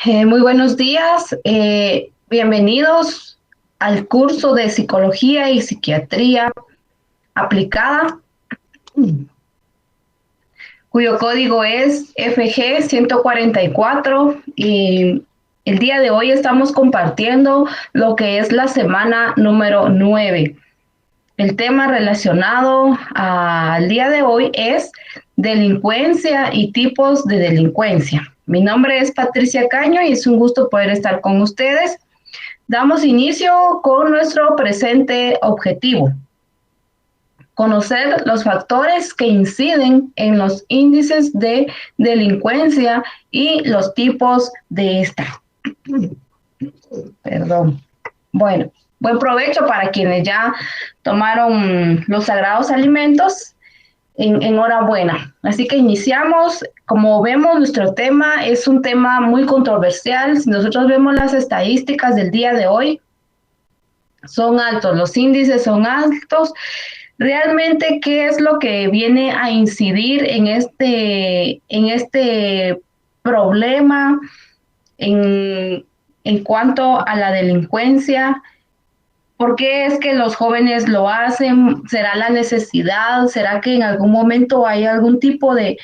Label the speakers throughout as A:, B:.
A: Muy buenos días, bienvenidos al curso de Psicología y Psiquiatría Aplicada, cuyo código es FG 144 y el día de hoy estamos compartiendo lo que es la semana número 9. El tema relacionado al día de hoy es delincuencia y tipos de delincuencia. Mi nombre es Patricia Caño y es un gusto poder estar con ustedes. Damos inicio con nuestro presente objetivo: conocer los factores que inciden en los índices de delincuencia y los tipos de esta. Perdón. Bueno, buen provecho para quienes ya tomaron los sagrados alimentos. Enhorabuena. Así que iniciamos. Como vemos, nuestro tema es un tema muy controversial. Si nosotros vemos las estadísticas del día de hoy, son altos, los índices son altos. Realmente, ¿qué es lo que viene a incidir en este problema en cuanto a la delincuencia? ¿Por qué es que los jóvenes lo hacen? ¿Será la necesidad? ¿Será que en algún momento hay algún tipo de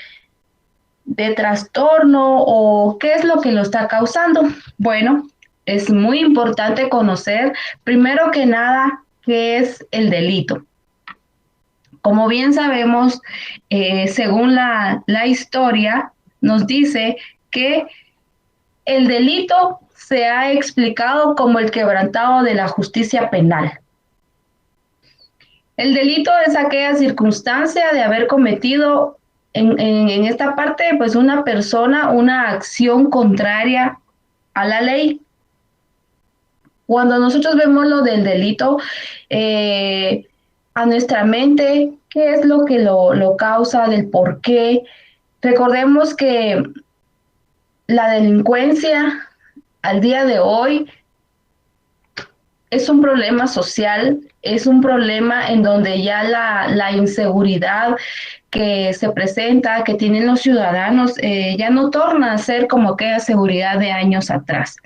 A: trastorno o qué es lo que lo está causando? Bueno, es muy importante conocer, primero que nada, qué es el delito. Como bien sabemos, según la historia, nos dice que el delito se ha explicado como el quebrantado de la justicia penal. El delito es aquella circunstancia de haber cometido en esta parte, pues una persona, una acción contraria a la ley. Cuando nosotros vemos lo del delito, a nuestra mente, ¿qué es lo que lo causa, del por qué? Recordemos que la delincuencia al día de hoy es un problema social, es un problema en donde ya la inseguridad que se presenta, que tienen los ciudadanos, ya no torna a ser como aquella seguridad de años atrás.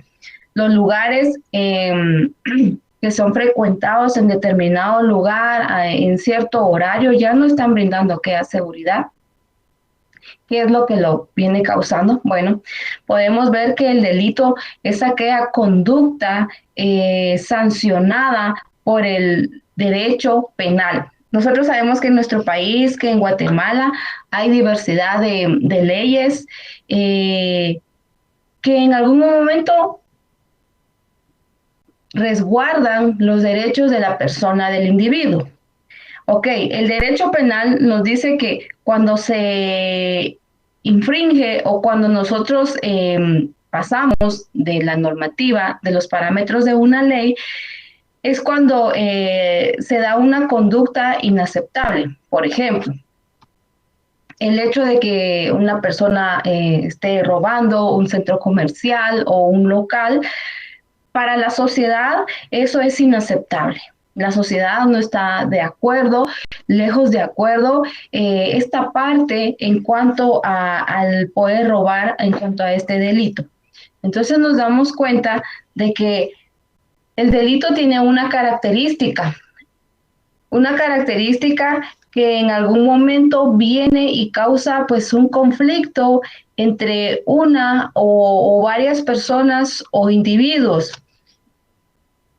A: Los lugares que son frecuentados en determinado lugar, en cierto horario, ya no están brindando aquella seguridad. ¿Qué es lo que lo viene causando? Bueno, podemos ver que el delito es aquella conducta sancionada por el derecho penal. Nosotros sabemos que en nuestro país, que en Guatemala, hay diversidad de leyes que en algún momento resguardan los derechos de la persona, del individuo. Ok, el derecho penal nos dice que cuando se infringe o cuando nosotros pasamos de la normativa, de los parámetros de una ley, es cuando se da una conducta inaceptable. Por ejemplo, el hecho de que una persona esté robando un centro comercial o un local, para la sociedad eso es inaceptable. La sociedad no está de acuerdo, lejos de acuerdo, esta parte en cuanto al poder robar, en cuanto a este delito. Entonces nos damos cuenta de que el delito tiene una característica que en algún momento viene y causa pues un conflicto entre una o varias personas o individuos,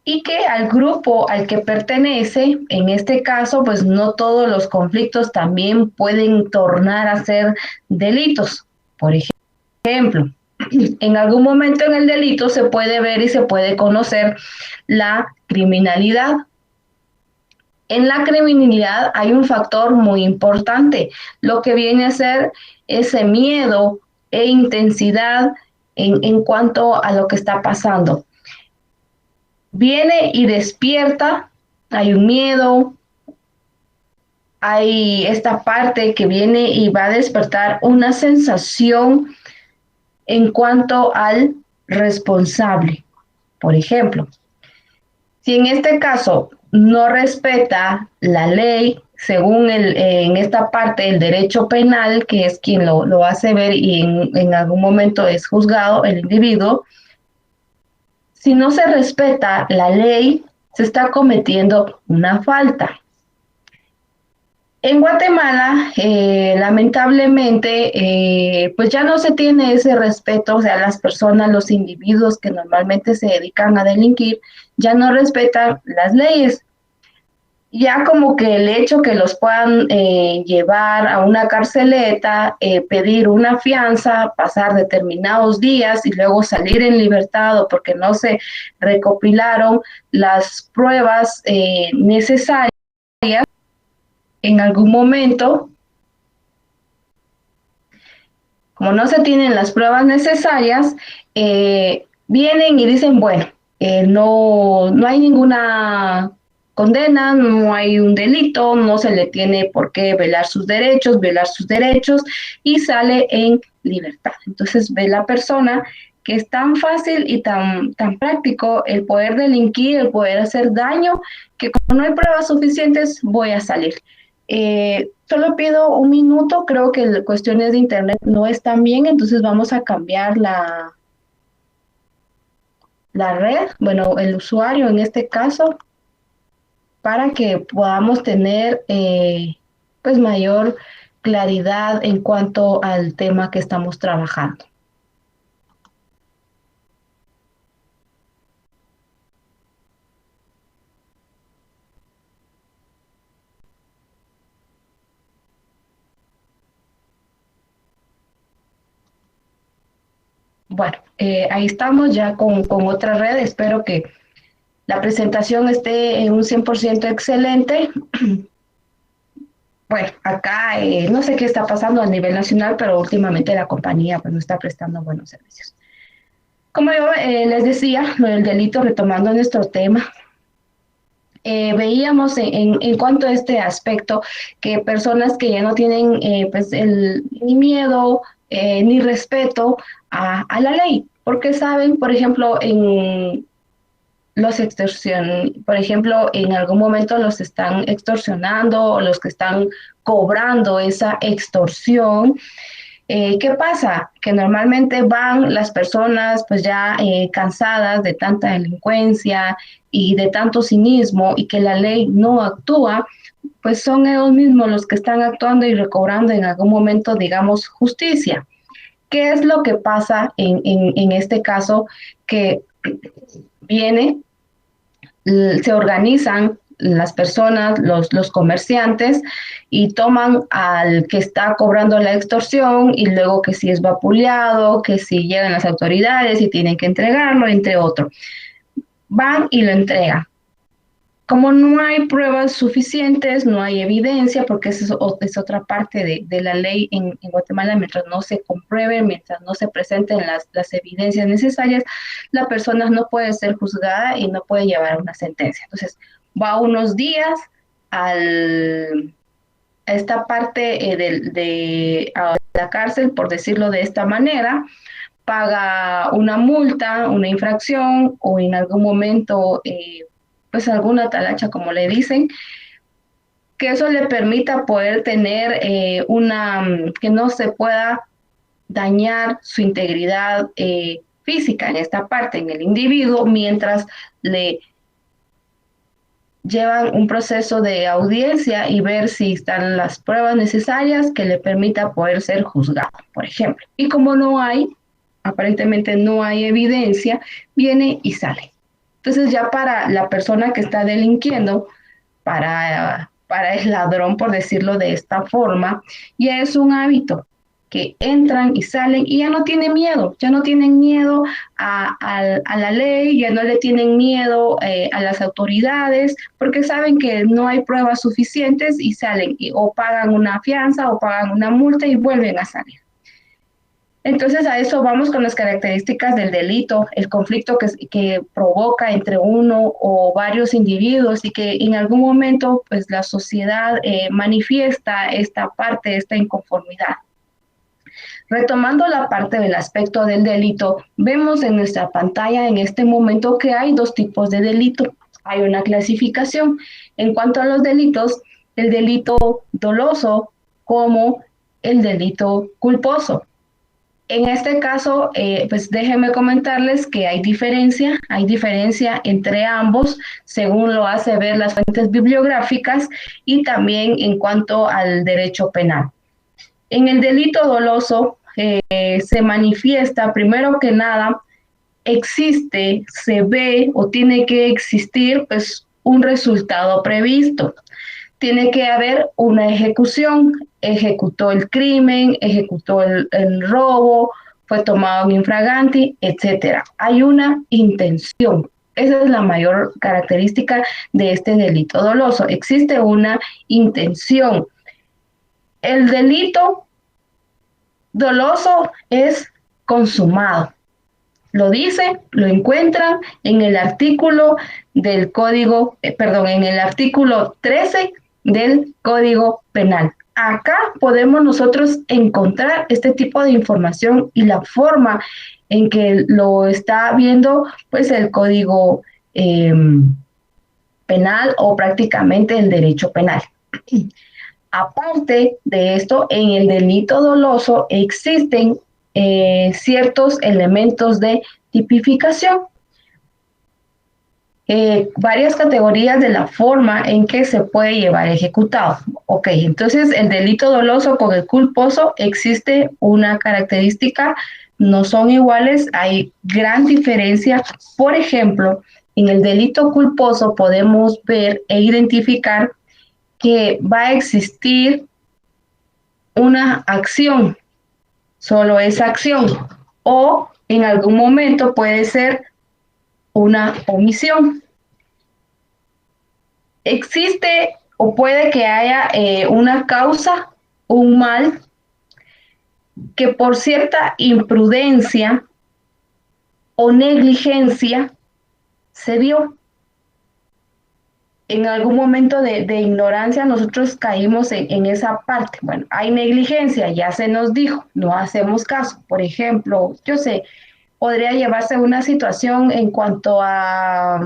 A: y que al grupo al que pertenece, en este caso, pues no todos los conflictos también pueden tornar a ser delitos. Por ejemplo, en algún momento en el delito se puede ver y se puede conocer la criminalidad. En la criminalidad hay un factor muy importante, lo que viene a ser ese miedo e intensidad en cuanto a lo que está pasando. Viene y despierta, hay un miedo, hay esta parte que viene y va a despertar una sensación en cuanto al responsable. Por ejemplo, si en este caso no respeta la ley, según en esta parte el derecho penal, que es quien lo hace ver y en algún momento es juzgado el individuo, si no se respeta la ley, se está cometiendo una falta. En Guatemala, lamentablemente, pues ya no se tiene ese respeto, o sea, las personas, los individuos que normalmente se dedican a delinquir, ya no respetan las leyes. Ya como que el hecho que los puedan llevar a una carceleta, pedir una fianza, pasar determinados días y luego salir en libertad o porque no se recopilaron las pruebas necesarias en algún momento, como no se tienen las pruebas necesarias, vienen y dicen, bueno, no hay ninguna condena, no hay un delito, no se le tiene por qué violar sus derechos y sale en libertad. Entonces ve la persona que es tan fácil y tan práctico el poder delinquir, el poder hacer daño, que como no hay pruebas suficientes, voy a salir. Solo pido un minuto, creo que cuestiones de internet no están bien, entonces vamos a cambiar la red, bueno, el usuario en este caso, para que podamos tener pues mayor claridad en cuanto al tema que estamos trabajando. Bueno, ahí estamos ya con otra red, espero que la presentación esté en un 100% excelente. Bueno, acá no sé qué está pasando a nivel nacional, pero últimamente la compañía pues, no está prestando buenos servicios. Como yo les decía, lo del delito, retomando nuestro tema, veíamos en cuanto a este aspecto que personas que ya no tienen pues ni miedo ni respeto a la ley, porque saben, por ejemplo, por ejemplo, en algún momento los están extorsionando o los que están cobrando esa extorsión. ¿Qué pasa? Que normalmente van las personas pues ya cansadas de tanta delincuencia y de tanto cinismo y que la ley no actúa, pues son ellos mismos los que están actuando y recobrando en algún momento, digamos, justicia. ¿Qué es lo que pasa en este caso? Que viene se organizan las personas, los comerciantes, y toman al que está cobrando la extorsión y luego que si es vapuleado, que si llegan las autoridades y tienen que entregarlo, entre otros. Van y lo entregan. Como no hay pruebas suficientes, no hay evidencia, porque esa es otra parte de la ley en Guatemala, mientras no se compruebe, mientras no se presenten las evidencias necesarias, la persona no puede ser juzgada y no puede llevar una sentencia. Entonces, va unos días a esta parte a la cárcel, por decirlo de esta manera, paga una multa, una infracción o en algún momento pues alguna talacha, como le dicen, que eso le permita poder tener que no se pueda dañar su integridad física en esta parte, en el individuo, mientras le llevan un proceso de audiencia y ver si están las pruebas necesarias que le permita poder ser juzgado, por ejemplo. Y como no hay, aparentemente no hay evidencia, viene y sale. Entonces ya para la persona que está delinquiendo, para el ladrón, por decirlo de esta forma, ya es un hábito que entran y salen y ya no tienen miedo, ya no tienen miedo a la ley, ya no le tienen miedo a las autoridades, porque saben que no hay pruebas suficientes y salen o pagan una fianza o pagan una multa y vuelven a salir. Entonces a eso vamos con las características del delito, el conflicto que provoca entre uno o varios individuos y que en algún momento pues la sociedad manifiesta esta parte, esta inconformidad. Retomando la parte del aspecto del delito, vemos en nuestra pantalla en este momento que hay dos tipos de delito. Hay una clasificación. En cuanto a los delitos, el delito doloso como el delito culposo. En este caso, pues déjenme comentarles que hay diferencia entre ambos, según lo hace ver las fuentes bibliográficas y también en cuanto al derecho penal. En el delito doloso se manifiesta, primero que nada, existe, se ve o tiene que existir pues un resultado previsto. Tiene que haber una ejecución, ejecutó el crimen, ejecutó el robo, fue tomado en infraganti, etcétera. Hay una intención. Esa es la mayor característica de este delito doloso. Existe una intención. El delito doloso es consumado. Lo dice, lo encuentran en el artículo del Código, en el artículo 13 del Código Penal. Acá podemos nosotros encontrar este tipo de información y la forma en que lo está viendo pues el Código Penal o prácticamente el derecho penal. Aparte de esto, en el delito doloso existen ciertos elementos de tipificación, varias categorías de la forma en que se puede llevar ejecutado. Ok, entonces el delito doloso con el culposo existe una característica, no son iguales, hay gran diferencia. Por ejemplo, en el delito culposo podemos ver e identificar que va a existir una acción, solo esa acción, o en algún momento puede ser una omisión. Existe o puede que haya una causa, un mal, que por cierta imprudencia o negligencia se dio. En algún momento de ignorancia nosotros caímos en esa parte. Bueno, hay negligencia, ya se nos dijo, no hacemos caso. Por ejemplo, yo sé, podría llevarse una situación en cuanto a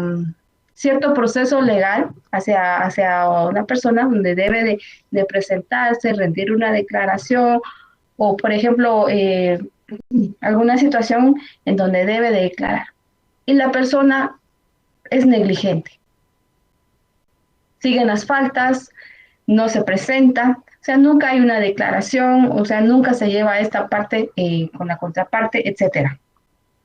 A: cierto proceso legal hacia una persona donde debe de presentarse, rendir una declaración o, por ejemplo, alguna situación en donde debe de declarar. Y la persona es negligente. Siguen las faltas, no se presenta, o sea, nunca hay una declaración, o sea, nunca se lleva esta parte con la contraparte, etcétera.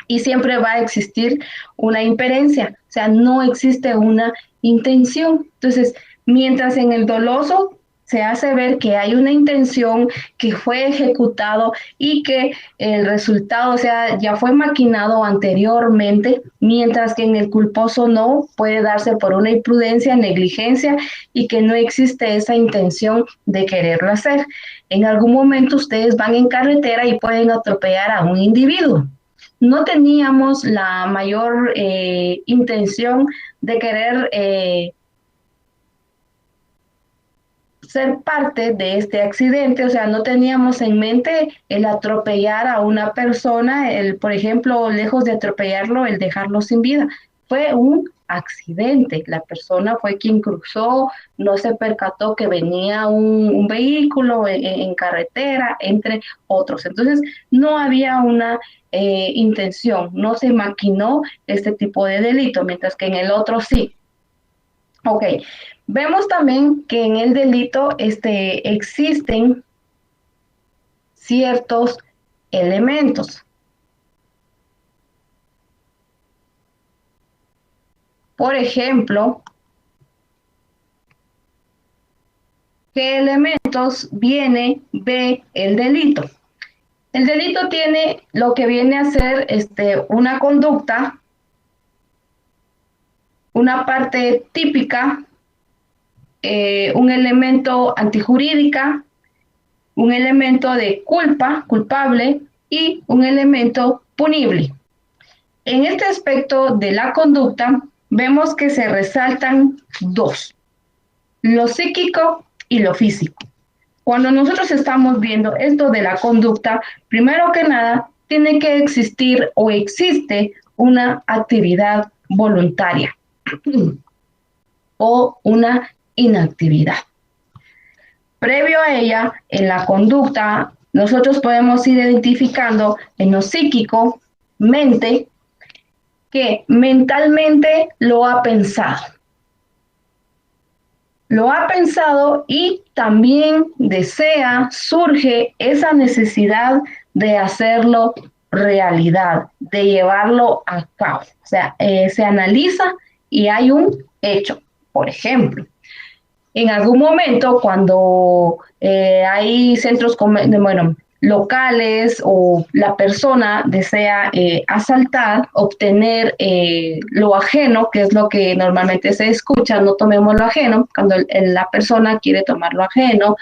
A: Y siempre va a existir una imperencia, o sea, no existe una intención. Entonces, mientras en el doloso se hace ver que hay una intención, que fue ejecutado y que el resultado, o sea, ya fue maquinado anteriormente, mientras que en el culposo no, puede darse por una imprudencia, negligencia y que no existe esa intención de quererlo hacer. En algún momento ustedes van en carretera y pueden atropellar a un individuo. No teníamos la mayor intención de querer ser parte de este accidente, o sea, no teníamos en mente el atropellar a una persona, por ejemplo, lejos de atropellarlo, el dejarlo sin vida. Fue un accidente, la persona fue quien cruzó, no se percató que venía un vehículo en carretera, entre otros. Entonces, no había una intención, no se maquinó este tipo de delito, mientras que en el otro sí. Ok, vemos también que en el delito existen ciertos elementos. Por ejemplo, ¿qué elementos viene de el delito? El delito tiene lo que viene a ser una conducta, una parte típica, un elemento antijurídica, un elemento de culpa, culpable, y un elemento punible. En este aspecto de la conducta, vemos que se resaltan dos, lo psíquico y lo físico. Cuando nosotros estamos viendo esto de la conducta, primero que nada, tiene que existir o existe una actividad voluntaria o una inactividad. Previo a ella, en la conducta, nosotros podemos ir identificando en lo psíquico, mente, que mentalmente lo ha pensado y también desea, surge esa necesidad de hacerlo realidad, de llevarlo a cabo. O sea, se analiza y hay un hecho. Por ejemplo, en algún momento cuando hay centros bueno, locales o la persona desea asaltar, obtener lo ajeno, que es lo que normalmente se escucha, no tomemos lo ajeno, cuando la persona quiere tomar lo ajeno,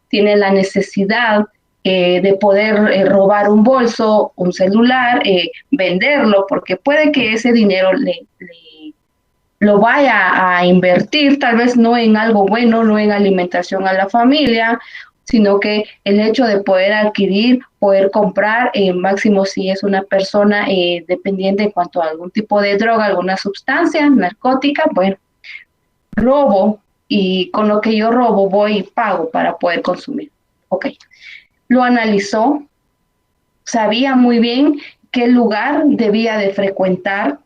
A: tiene la necesidad de poder robar un bolso, un celular, venderlo, porque puede que ese dinero lo vaya a invertir, tal vez no en algo bueno, no en alimentación a la familia, sino que el hecho de poder adquirir, poder comprar, máximo si es una persona dependiente en cuanto a algún tipo de droga, alguna sustancia narcótica, bueno, robo y con lo que yo robo voy y pago para poder consumir. Ok, lo analizó, sabía muy bien qué lugar debía de frecuentar,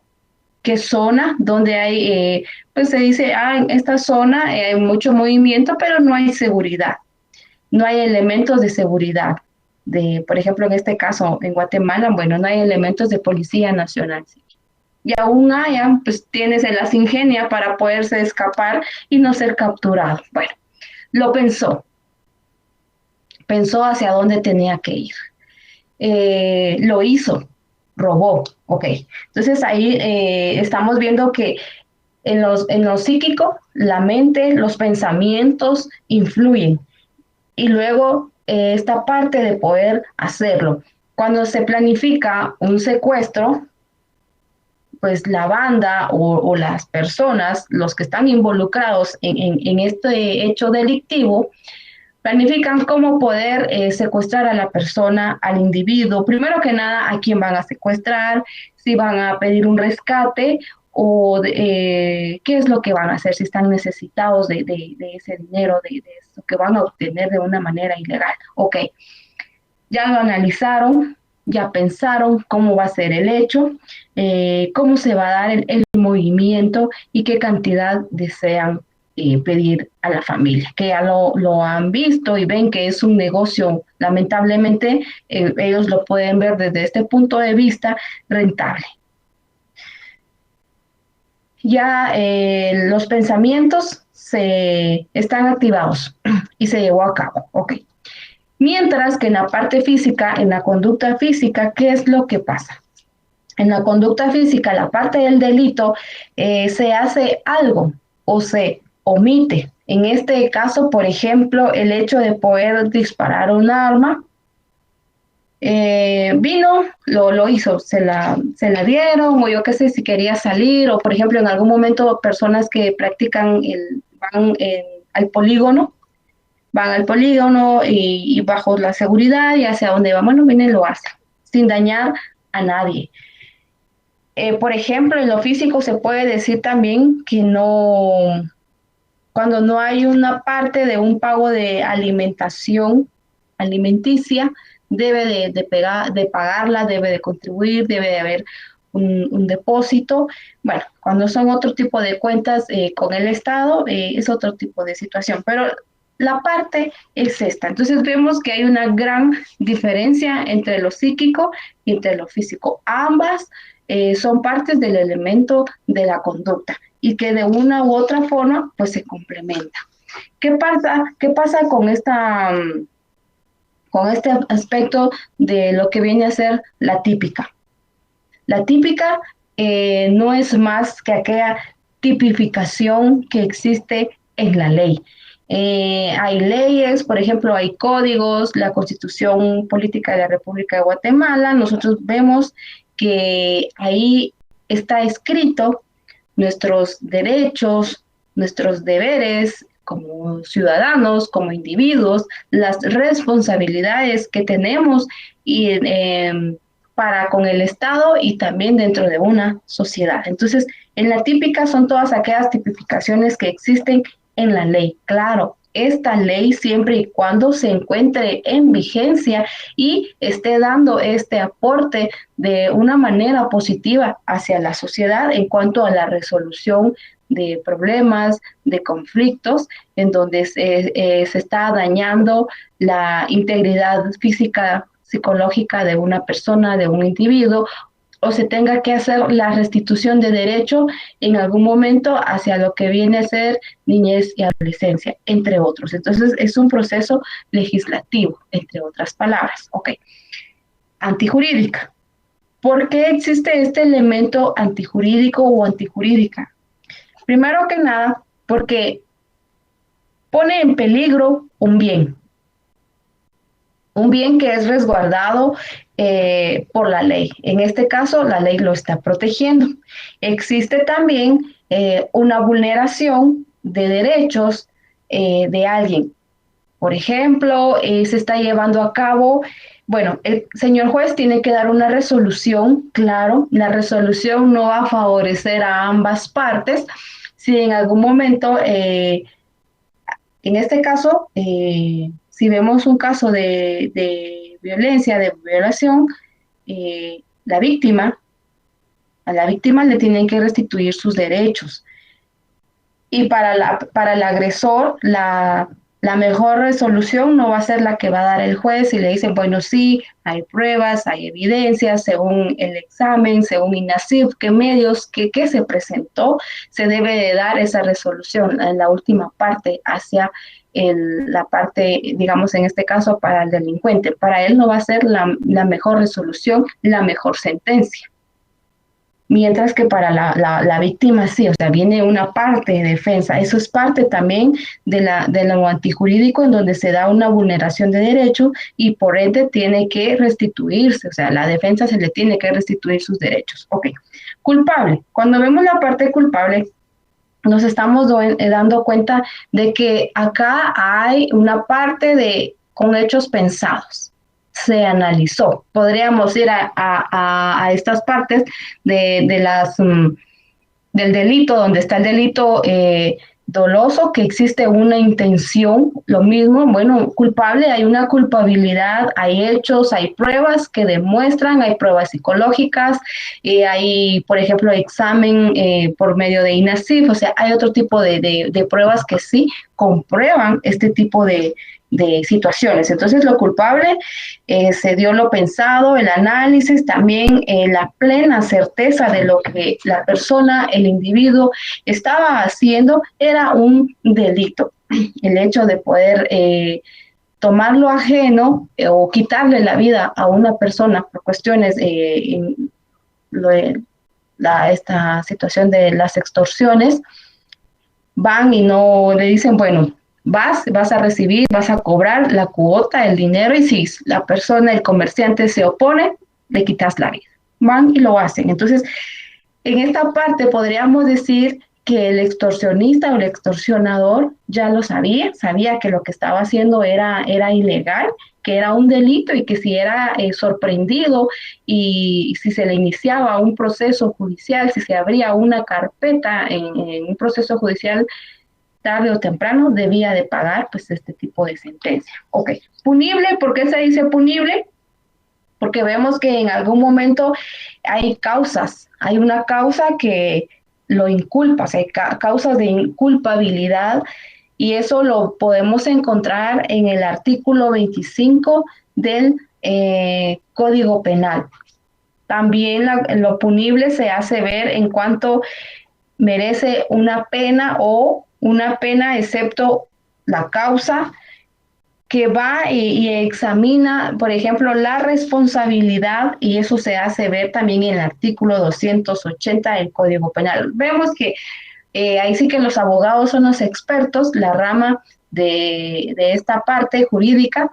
A: qué zona donde hay, pues se dice, en esta zona hay mucho movimiento, pero no hay seguridad, no hay elementos de seguridad. Por ejemplo, en este caso, en Guatemala, bueno, no hay elementos de Policía Nacional. Y aún haya, pues tienes en las ingenia para poderse escapar y no ser capturado. Bueno, lo pensó hacia dónde tenía que ir. Lo hizo, robó, ok. Entonces ahí estamos viendo que en lo psíquico, la mente, los pensamientos influyen. Y luego esta parte de poder hacerlo. Cuando se planifica un secuestro, pues la banda o las personas, los que están involucrados en este hecho delictivo, planifican cómo poder secuestrar a la persona, al individuo. Primero que nada, a quién van a secuestrar, si van a pedir un rescate o qué es lo que van a hacer, si están necesitados de ese dinero, de eso que van a obtener de una manera ilegal. Ok, ya lo analizaron, ya pensaron cómo va a ser el hecho, cómo se va a dar el movimiento y qué cantidad desean pedir a la familia, que ya lo han visto y ven que es un negocio, lamentablemente, ellos lo pueden ver desde este punto de vista rentable. Ya los pensamientos se están activados y se llevó a cabo. Ok. Mientras que en la parte física, en la conducta física, ¿qué es lo que pasa? En la conducta física, la parte del delito, se hace algo o se omite. En este caso, por ejemplo, el hecho de poder disparar un arma, vino, lo hizo, se la dieron, o yo qué sé, si quería salir, o por ejemplo, en algún momento personas que practican, van al polígono, y bajo la seguridad y hacia donde va, bueno, viene lo hace, sin dañar a nadie. Por ejemplo, en lo físico se puede decir también que no, cuando no hay una parte de un pago de alimentación alimenticia, debe de pagarla, debe de contribuir, debe de haber un depósito. Bueno, cuando son otro tipo de cuentas con el Estado, es otro tipo de situación, pero la parte es esta. Entonces vemos que hay una gran diferencia entre lo psíquico y entre lo físico. Ambas son partes del elemento de la conducta y que de una u otra forma pues se complementa. ¿Qué pasa con este aspecto de lo que viene a ser la típica? La típica no es más que aquella tipificación que existe en la ley. Hay leyes, por ejemplo, hay códigos, la Constitución Política de la República de Guatemala. Nosotros vemos que ahí está escrito nuestros derechos, nuestros deberes como ciudadanos, como individuos, las responsabilidades que tenemos y, para con el Estado y también dentro de una sociedad. Entonces, en la típica son todas aquellas tipificaciones que existen en la ley. Claro, esta ley siempre y cuando se encuentre en vigencia y esté dando este aporte de una manera positiva hacia la sociedad en cuanto a la resolución de problemas, de conflictos, en donde se está dañando la integridad física, psicológica de una persona, de un individuo, o se tenga que hacer la restitución de derecho en algún momento hacia lo que viene a ser niñez y adolescencia, entre otros. Entonces, es un proceso legislativo, entre otras palabras. Ok. Antijurídica. ¿Por qué existe este elemento antijurídico o antijurídica? Primero que nada, porque pone en peligro un bien que es resguardado por la ley. En este caso, la ley lo está protegiendo. Existe también una vulneración de derechos de alguien. Por ejemplo, se está llevando a cabo, bueno, el señor juez tiene que dar una resolución, claro, la resolución no va a favorecer a ambas partes. Si en algún momento en este caso, si vemos un caso de violencia, de violación, la víctima, a la víctima le tienen que restituir sus derechos. Y para el agresor, la mejor resolución no va a ser la que va a dar el juez y le dicen, bueno, sí, hay pruebas, hay evidencias, según el examen, según INASIF, qué medios, qué se presentó, se debe de dar esa resolución en la última parte hacia la parte, digamos, en este caso, para el delincuente. Para él no va a ser la mejor resolución, la mejor sentencia. Mientras que para la víctima sí, o sea, viene una parte de defensa. Eso es parte también de lo antijurídico en donde se da una vulneración de derecho y por ende tiene que restituirse, o sea, la defensa se le tiene que restituir sus derechos. Ok, culpable. Cuando vemos la parte culpable, nos estamos dando cuenta de que acá hay una parte con hechos pensados. Se analizó. Podríamos ir a estas partes del delito, donde está el delito doloso, que existe una intención, lo mismo, bueno, culpable, hay una culpabilidad, hay hechos, hay pruebas que demuestran, hay pruebas psicológicas, hay, por ejemplo, examen por medio de INASIF, o sea, hay otro tipo de pruebas que sí comprueban este tipo de situaciones. Entonces, lo culpable se dio lo pensado, el análisis, también la plena certeza de lo que la persona, el individuo estaba haciendo era un delito. El hecho de poder tomar lo ajeno o quitarle la vida a una persona por cuestiones esta situación de las extorsiones, van y no le dicen, bueno, vas a recibir, vas a cobrar la cuota, el dinero, y si la persona, el comerciante se opone, le quitas la vida. Van y lo hacen. Entonces, en esta parte podríamos decir que el extorsionista o el extorsionador ya lo sabía que lo que estaba haciendo era ilegal, que era un delito y que si era sorprendido y si se le iniciaba un proceso judicial, si se abría una carpeta en un proceso judicial, tarde o temprano debía de pagar pues este tipo de sentencia. Ok, punible, ¿por qué se dice punible? Porque vemos que en algún momento hay causas, hay una causa que lo inculpa, o sea, hay causas de inculpabilidad y eso lo podemos encontrar en el artículo 25 del Código Penal. También lo punible se hace ver en cuanto merece una pena o una pena excepto la causa que va y examina, por ejemplo, la responsabilidad y eso se hace ver también en el artículo 280 del Código Penal. Vemos que ahí sí que los abogados son los expertos, la rama de esta parte jurídica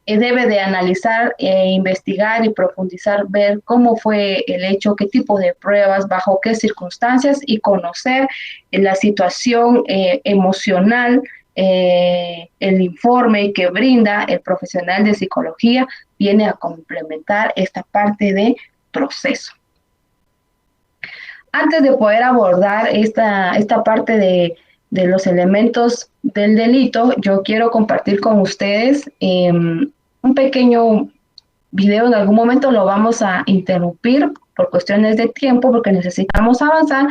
A: debe de analizar, investigar y profundizar, ver cómo fue el hecho, qué tipo de pruebas, bajo qué circunstancias y conocer la situación emocional, el informe que brinda el profesional de psicología viene a complementar esta parte de proceso. Antes de poder abordar esta parte de los elementos del delito, yo quiero compartir con ustedes un pequeño video. En algún momento lo vamos a interrumpir por cuestiones de tiempo porque necesitamos avanzar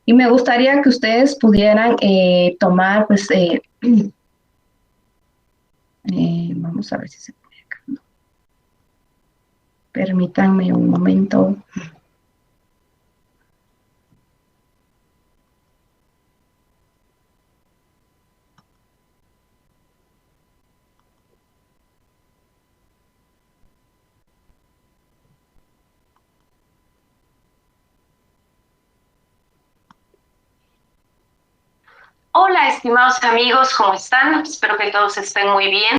A: y me gustaría que ustedes pudieran tomar, pues, vamos a ver si se puede acá. Permítanme un momento.
B: Hola, estimados amigos, ¿cómo están? Espero que todos estén muy bien.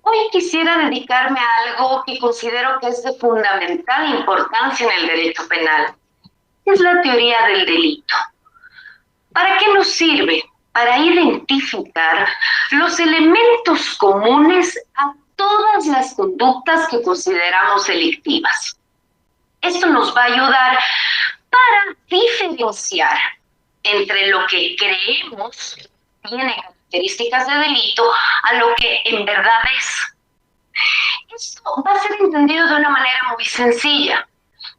B: Hoy quisiera dedicarme a algo que considero que es de fundamental importancia en el derecho penal. Es la teoría del delito. ¿Para qué nos sirve? Para identificar los elementos comunes a todas las conductas que consideramos delictivas. Esto nos va a ayudar para diferenciar entre lo que creemos tiene características de delito a lo que en verdad es. Esto va a ser entendido de una manera muy sencilla.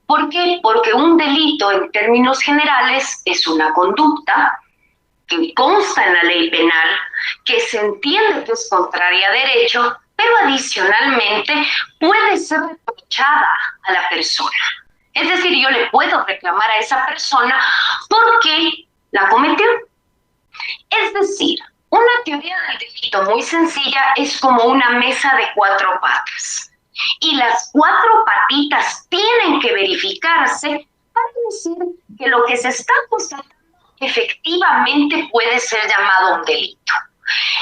B: ¿Por qué? Porque un delito, en términos generales, es una conducta que consta en la ley penal, que se entiende que es contraria a derecho, pero adicionalmente puede ser reprochada a la persona. Es decir, yo le puedo reclamar a esa persona porque la cometió. Es decir, una teoría del delito muy sencilla es como una mesa de 4 patas. Y las 4 patitas tienen que verificarse para decir que lo que se está constatando efectivamente puede ser llamado un delito.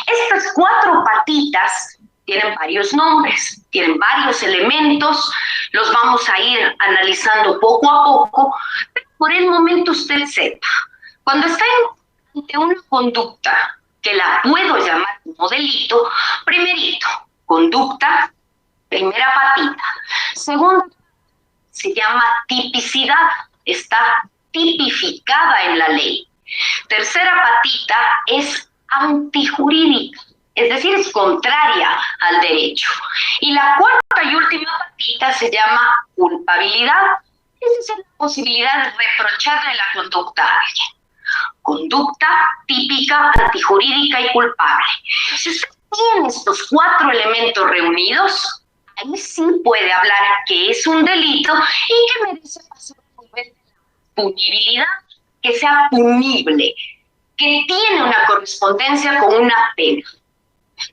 B: Estas 4 patitas tienen varios nombres, tienen varios elementos, los vamos a ir analizando poco a poco, pero por el momento usted sepa, cuando está ante una conducta que la puedo llamar como delito, primerito, conducta, primera patita. Segunda, se llama tipicidad, está tipificada en la ley. Tercera patita es antijurídica, es decir, es contraria al derecho. Y la cuarta y última patita se llama culpabilidad, esa es la posibilidad de reprocharle la conducta a alguien. Conducta típica, antijurídica y culpable. Si usted tiene estos 4 elementos reunidos, ahí sí puede hablar que es un delito y que merece pasar al nivel de la punibilidad, que sea punible, que tiene una correspondencia con una pena.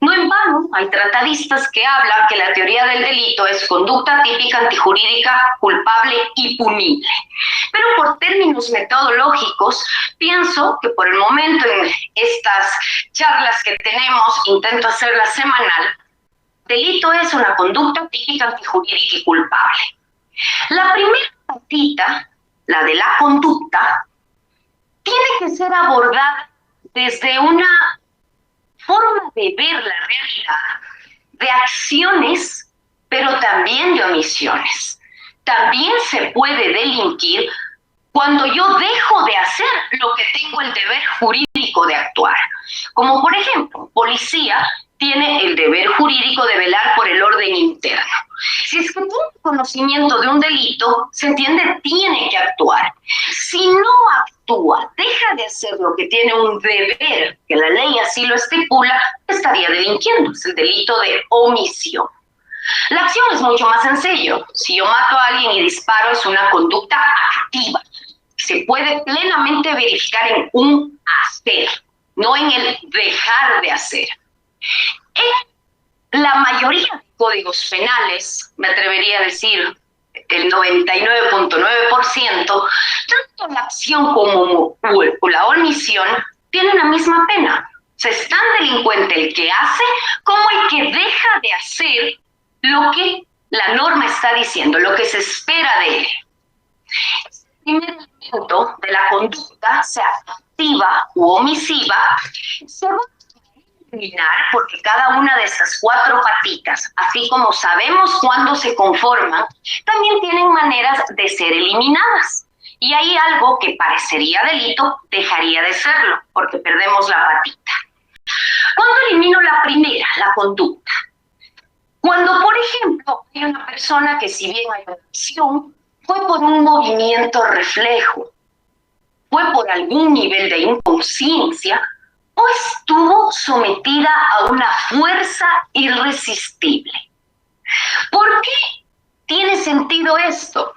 B: No en vano, hay tratadistas que hablan que la teoría del delito es conducta típica, antijurídica, culpable y punible. Pero por términos metodológicos, pienso que por el momento en estas charlas que tenemos, intento hacerlas semanal, delito es una conducta típica, antijurídica y culpable. La primera patita, la de la conducta, tiene que ser abordada desde una forma de ver la realidad, de acciones, pero también de omisiones. También se puede delinquir cuando yo dejo de hacer lo que tengo el deber jurídico de actuar. Como por ejemplo, un policía tiene el deber jurídico de velar por el orden interno. Si es que tiene conocimiento de un delito, se entiende, tiene que actuar. Si no actúa, deja de hacer lo que tiene un deber, que la ley así lo estipula, estaría delinquiendo. Es el delito de omisión. La acción es mucho más sencillo. Si yo mato a alguien y disparo, es una conducta activa. Se puede plenamente verificar en un hacer, no en el dejar de hacer. En la mayoría de códigos penales, me atrevería a decir el 99.9%, tanto la acción como la omisión tienen la misma pena. O sea, es tan delincuente el que hace como el que deja de hacer lo que la norma está diciendo, lo que se espera de él. El primer elemento de la conducta, sea activa u omisiva, se va a eliminar porque cada una de estas 4 patitas, así como sabemos cuándo se conforman, también tienen maneras de ser eliminadas. Y ahí algo que parecería delito dejaría de serlo, porque perdemos la patita. ¿Cuándo elimino la primera, la conducta? Cuando, por ejemplo, hay una persona que, si bien hay una acción, fue por un movimiento reflejo, fue por algún nivel de inconsciencia, o estuvo sometida a una fuerza irresistible. ¿Por qué tiene sentido esto?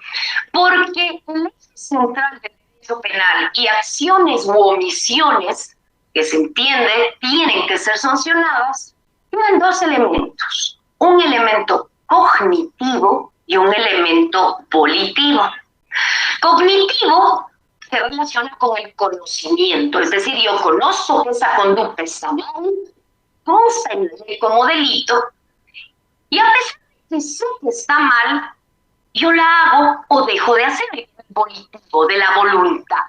B: Porque el eje central del derecho penal y acciones u omisiones que se entiende tienen que ser sancionadas tienen dos elementos: un elemento cognitivo y un elemento volitivo. Cognitivo se relaciona con el conocimiento, es decir, yo conozco que esa conducta está mal, consta en la ley como delito, y a pesar de que sé que está mal, yo la hago o dejo de hacer, el volitivo de la voluntad.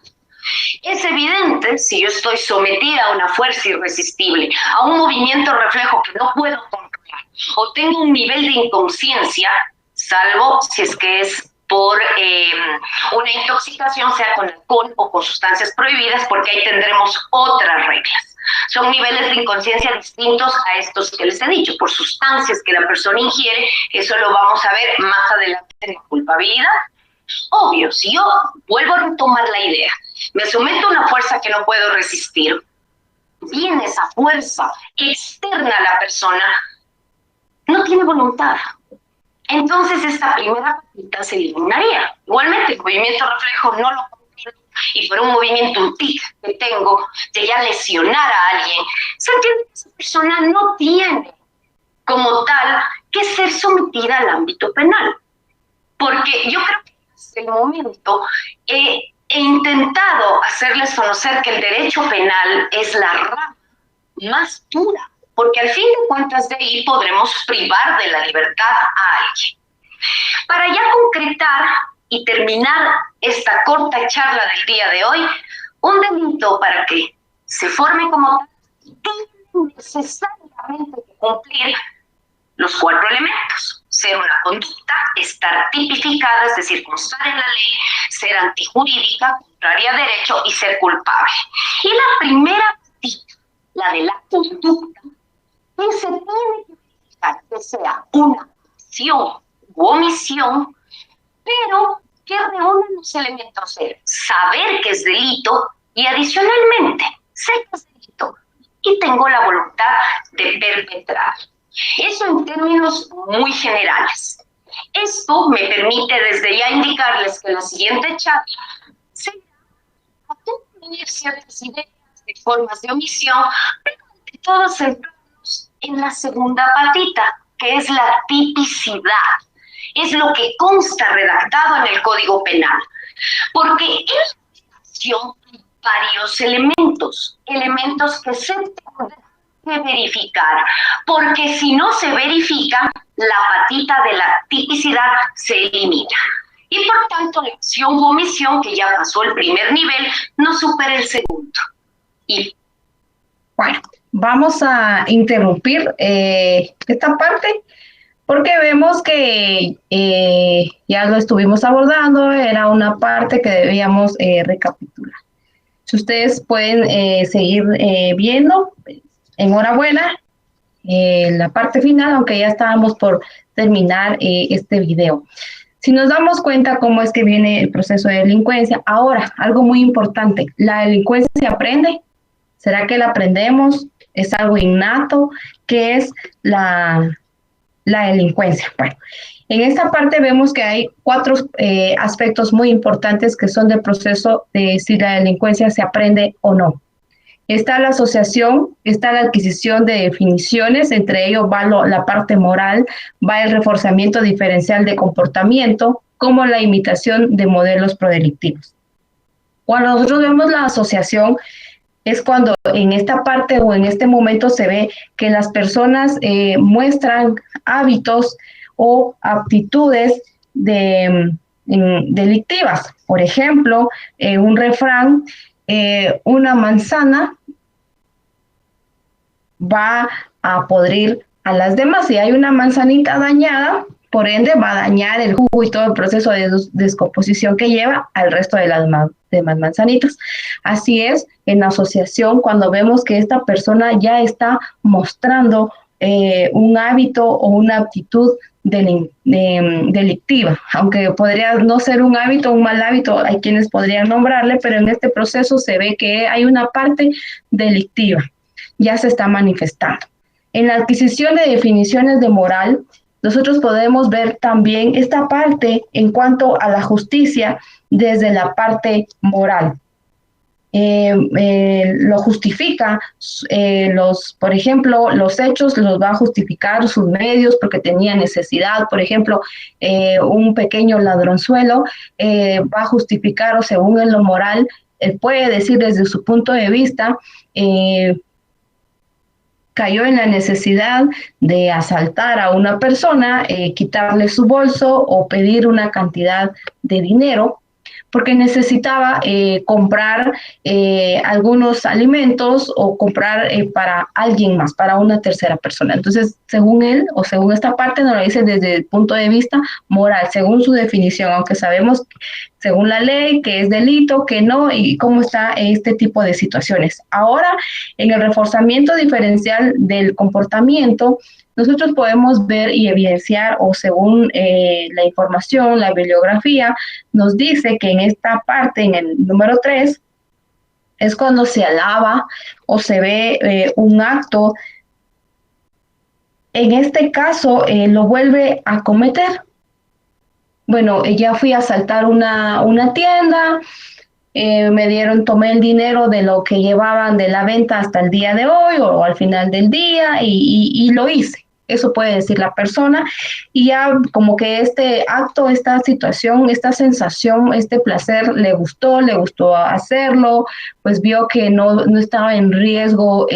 B: Es evidente, si yo estoy sometida a una fuerza irresistible, a un movimiento reflejo que no puedo controlar, o tengo un nivel de inconsciencia, salvo si es que es por una intoxicación, sea con alcohol o con sustancias prohibidas, porque ahí tendremos otras reglas. Son niveles de inconsciencia distintos a estos que les he dicho, por sustancias que la persona ingiere. Eso lo vamos a ver más adelante en la culpabilidad. Obvio, si yo vuelvo a retomar la idea, me someto a una fuerza que no puedo resistir, viene esa fuerza externa a la persona, no tiene voluntad. Entonces esta primera patita se eliminaría. Igualmente, el movimiento reflejo no lo controlo, y por un movimiento, un tic que tengo de ya lesionar a alguien, se entiende que esa persona no tiene como tal que ser sometida al ámbito penal. Porque yo creo que desde el momento he intentado hacerles conocer que el derecho penal es la rama más pura, porque al fin de cuentas de ahí podremos privar de la libertad a alguien. Para ya concretar y terminar esta corta charla del día de hoy, un delito, para que se forme como tal, tiene necesariamente que cumplir los 4 elementos: ser una conducta, estar tipificada, es decir, constar en la ley, ser antijurídica, contraria a derecho, y ser culpable. Y la primera patita, la de la conducta, que se tiene que verificar que sea una acción u omisión, pero que reúna los elementos de saber que es delito y, adicionalmente, sé que es delito y tengo la voluntad de perpetrar. Eso en términos muy generales. Esto me permite desde ya indicarles que la siguiente charla será a tener ciertas ideas de formas de omisión, pero ante todo centrarnos en la segunda patita, que es la tipicidad. Es lo que consta redactado en el Código Penal. Porque en la acción hay varios elementos que se tendrán que verificar, porque si no se verifican, la patita de la tipicidad se elimina. Y por tanto, la acción u omisión, que ya pasó el primer nivel, no supera el segundo. Y
A: bueno, vamos a interrumpir esta parte porque vemos que ya lo estuvimos abordando, era una parte que debíamos recapitular. Si ustedes pueden seguir viendo, enhorabuena, la parte final, aunque ya estábamos por terminar este video. Si nos damos cuenta cómo es que viene el proceso de delincuencia, ahora, algo muy importante, ¿la delincuencia se aprende? ¿Será que la aprendemos? ¿Es algo innato? ¿Qué es la delincuencia? Bueno, en esta parte vemos que hay 4 aspectos muy importantes que son del proceso de si la delincuencia se aprende o no. Está la asociación, está la adquisición de definiciones, entre ellos va la parte moral, va el reforzamiento diferencial de comportamiento, como la imitación de modelos prodelictivos. Cuando nosotros vemos la asociación, es cuando en esta parte o en este momento se ve que las personas muestran hábitos o aptitudes delictivas. Por ejemplo, un refrán, una manzana va a podrir a las demás. Si hay una manzanita dañada, por ende va a dañar el jugo y todo el proceso de descomposición que lleva al resto de las demás manzanitas. Así es, en asociación, cuando vemos que esta persona ya está mostrando un hábito o una actitud delictiva, aunque podría no ser un hábito, un mal hábito, hay quienes podrían nombrarle, pero en este proceso se ve que hay una parte delictiva, ya se está manifestando. En la adquisición de definiciones de moral, nosotros podemos ver también esta parte en cuanto a la justicia desde la parte moral. Lo justifica, por ejemplo, los hechos los va a justificar sus medios porque tenía necesidad, por ejemplo, un pequeño ladronzuelo va a justificar o según en lo moral, él puede decir desde su punto de vista, cayó en la necesidad de asaltar a una persona, quitarle su bolso o pedir una cantidad de dinero porque necesitaba comprar algunos alimentos o comprar para alguien más, para una tercera persona. Entonces, según él o según esta parte, nos lo dice desde el punto de vista moral, según su definición, aunque sabemos según la ley que es delito, que no, y cómo está este tipo de situaciones. Ahora, en el reforzamiento diferencial del comportamiento, nosotros podemos ver y evidenciar, o según la información, la bibliografía, nos dice que en esta parte, en el número 3, es cuando se alaba o se ve un acto. En este caso, lo vuelve a cometer. Bueno, ya fui a asaltar una tienda, tomé el dinero de lo que llevaban de la venta hasta el día de hoy o al final del día y lo hice. Eso puede decir la persona y ya como que este acto, esta situación, esta sensación, este placer le gustó hacerlo, pues vio que no estaba en riesgo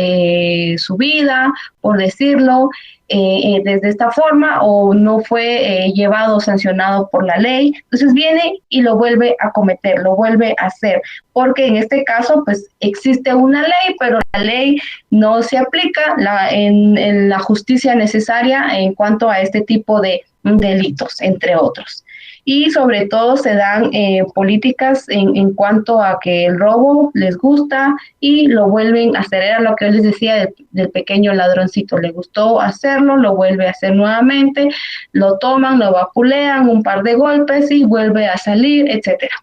A: su vida, por decirlo, desde esta forma o no fue llevado o sancionado por la ley. Entonces viene y lo vuelve a cometer, lo vuelve a hacer, porque en este caso pues existe una ley, pero la ley no se aplica en la justicia necesaria en cuanto a este tipo de delitos, entre otros. Y sobre todo se dan políticas en cuanto a que el robo les gusta y lo vuelven a hacer. Era lo que yo les decía del pequeño ladroncito. Le gustó hacerlo, lo vuelve a hacer nuevamente, lo toman, lo vapulean, un par de golpes y vuelve a salir, etcétera.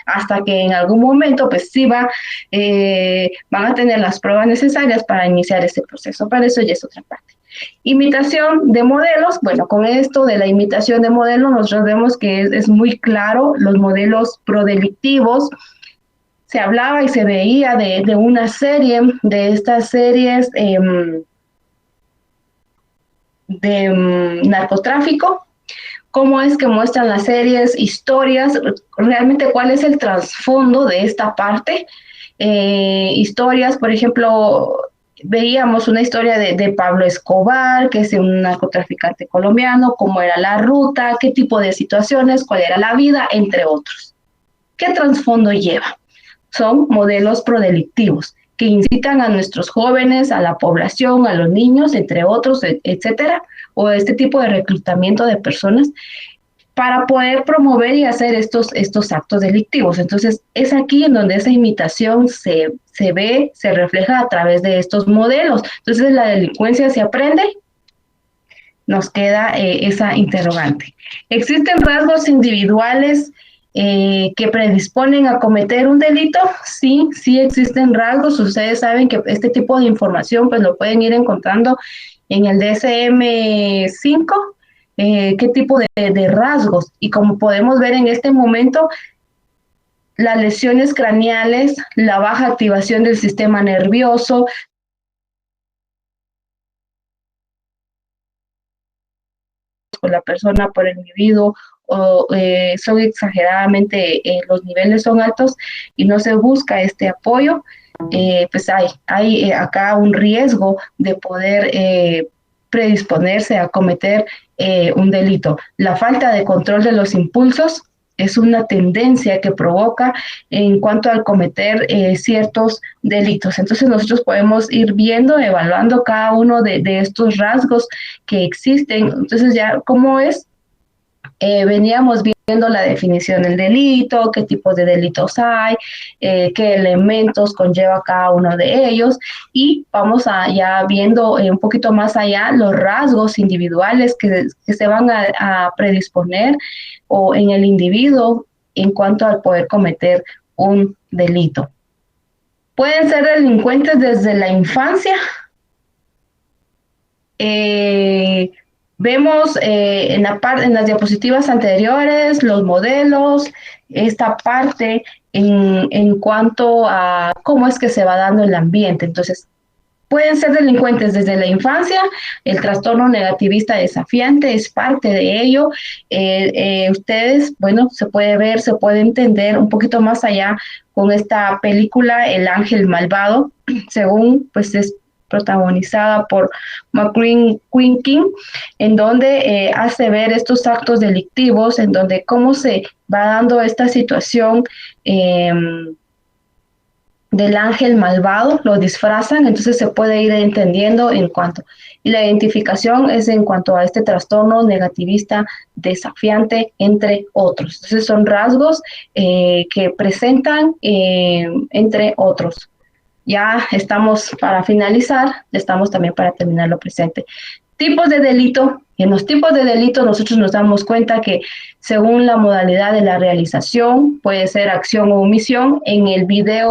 A: Hasta que en algún momento pues sí van a tener las pruebas necesarias para iniciar este proceso, pero eso ya es otra parte. Imitación de modelos, bueno, con esto de la imitación de modelos nosotros vemos que es muy claro los modelos prodelictivos. Se hablaba y se veía de una serie, de estas series de narcotráfico. Cómo es que muestran las series, historias, realmente cuál es el trasfondo de esta parte. Historias, por ejemplo, veíamos una historia de Pablo Escobar, que es un narcotraficante colombiano, cómo era la ruta, qué tipo de situaciones, cuál era la vida, entre otros. ¿Qué trasfondo lleva? Son modelos prodelictivos que incitan a nuestros jóvenes, a la población, a los niños, entre otros, etcétera, o este tipo de reclutamiento de personas para poder promover y hacer estos actos delictivos. Entonces, es aquí en donde esa imitación se ve, se refleja a través de estos modelos. Entonces, ¿la delincuencia se aprende? Nos queda esa interrogante. ¿Existen rasgos individuales que predisponen a cometer un delito? Sí, sí existen rasgos. Ustedes saben que este tipo de información pues lo pueden ir encontrando en el DSM-5, qué tipo de rasgos. Y como podemos ver en este momento, las lesiones craneales, la baja activación del sistema nervioso, por la persona, por el individuo, o son exageradamente, los niveles son altos y no se busca este apoyo, pues hay acá un riesgo de poder predisponerse a cometer un delito. La falta de control de los impulsos es una tendencia que provoca en cuanto al cometer ciertos delitos. Entonces nosotros podemos ir viendo, evaluando cada uno de estos rasgos que existen. Entonces ya, ¿cómo es? veníamos viendo la definición del delito, qué tipos de delitos hay, qué elementos conlleva cada uno de ellos, y vamos a ya viendo un poquito más allá los rasgos individuales que se van a predisponer o en el individuo en cuanto al poder cometer un delito. Pueden ser delincuentes desde la infancia. Vemos en las diapositivas anteriores los modelos, esta parte en cuanto a cómo es que se va dando el ambiente. Entonces, pueden ser delincuentes desde la infancia, el trastorno negativista desafiante es parte de ello. Ustedes, bueno, se puede ver, se puede entender un poquito más allá con esta película El Ángel Malvado, según pues es protagonizada por McQueen King, en donde hace ver estos actos delictivos, en donde cómo se va dando esta situación del ángel malvado, lo disfrazan, entonces se puede ir entendiendo en cuanto, y la identificación es en cuanto a este trastorno negativista desafiante, entre otros. Entonces son rasgos que presentan, entre otros. Ya estamos para finalizar, ya estamos también para terminar lo presente. Tipos de delito. En los tipos de delito nosotros nos damos cuenta que según la modalidad de la realización, puede ser acción o omisión. En el video